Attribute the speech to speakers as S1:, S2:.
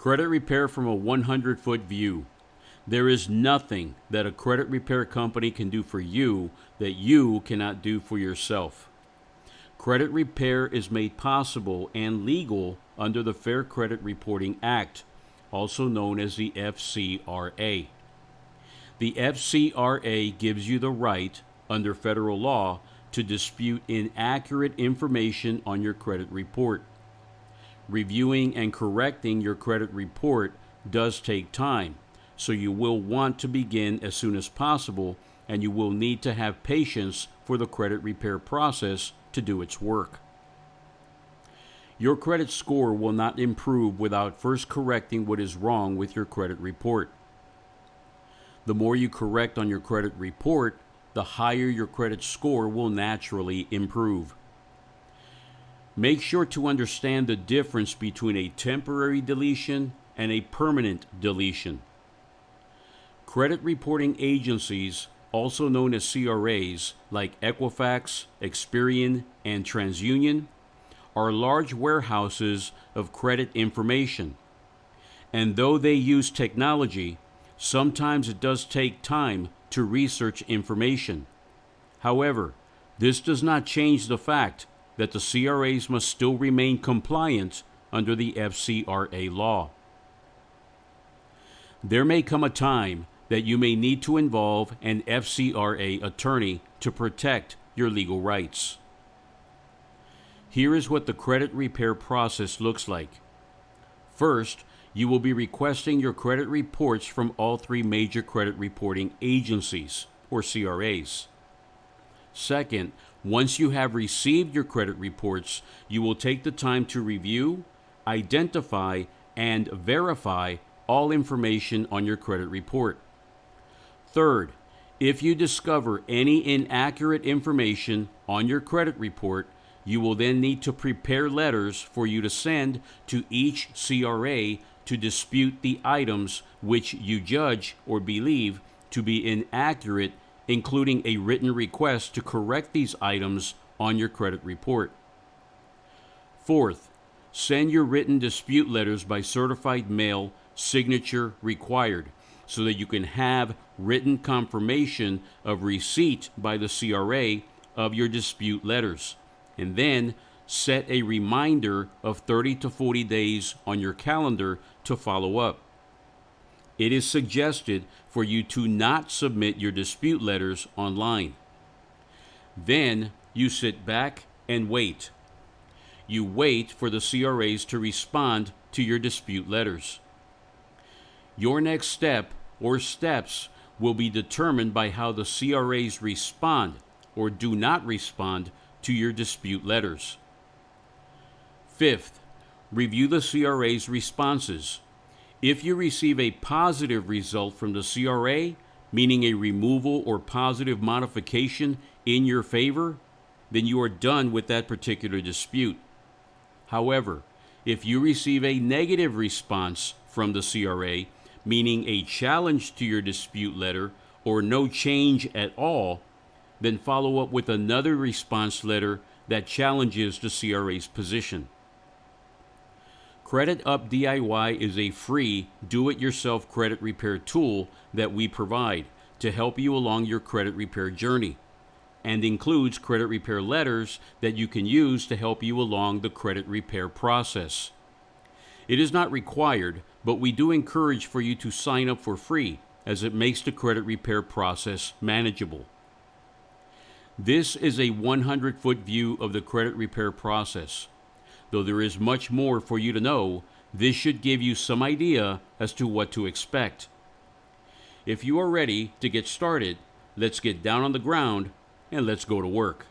S1: Credit repair from a 100-foot view. There is nothing that a credit repair company can do for you that you cannot do for yourself. Credit repair is made possible and legal under the Fair Credit Reporting Act, also known as the FCRA. The FCRA gives you the right, under federal law, to dispute inaccurate information on your credit report. Reviewing and correcting your credit report does take time, so you will want to begin as soon as possible, and you will need to have patience for the credit repair process to do its work. Your credit score will not improve without first correcting what is wrong with your credit report. The more you correct on your credit report, the higher your credit score will naturally improve. Make sure to understand the difference between a temporary deletion and a permanent deletion. Credit reporting agencies, also known as CRAs, like Equifax, Experian, and TransUnion, are large warehouses of credit information. And though they use technology, sometimes it does take time to research information. However, this does not change the fact that the CRAs must still remain compliant under the FCRA law. There may come a time that you may need to involve an FCRA attorney to protect your legal rights. Here is what the credit repair process looks like. First, you will be requesting your credit reports from all three major credit reporting agencies, or CRAs. Second, once you have received your credit reports, you will take the time to review, identify, and verify all information on your credit report. Third, if you discover any inaccurate information on your credit report, you will then need to prepare letters for you to send to each CRA to dispute the items which you judge or believe to be inaccurate, including a written request to correct these items on your credit report. Fourth, send your written dispute letters by certified mail, signature required, so that you can have written confirmation of receipt by the CRA of your dispute letters, and then set a reminder of 30 to 40 days on your calendar to follow up. It is suggested for you to not submit your dispute letters online. Then you sit back and wait. You wait for the CRAs to respond to your dispute letters. Your next step or steps will be determined by how the CRAs respond or do not respond to your dispute letters. Fifth, review the CRA's responses. If you receive a positive result from the CRA, meaning a removal or positive modification in your favor, then you are done with that particular dispute. However, if you receive a negative response from the CRA, meaning a challenge to your dispute letter or no change at all, then follow up with another response letter that challenges the CRA's position. Credit Up DIY is a free, do-it-yourself credit repair tool that we provide to help you along your credit repair journey, and includes credit repair letters that you can use to help you along the credit repair process. It is not required, but we do encourage for you to sign up for free, as it makes the credit repair process manageable. This is a 100-foot view of the credit repair process. Though there is much more for you to know, this should give you some idea as to what to expect. If you are ready to get started, let's get down on the ground and let's go to work.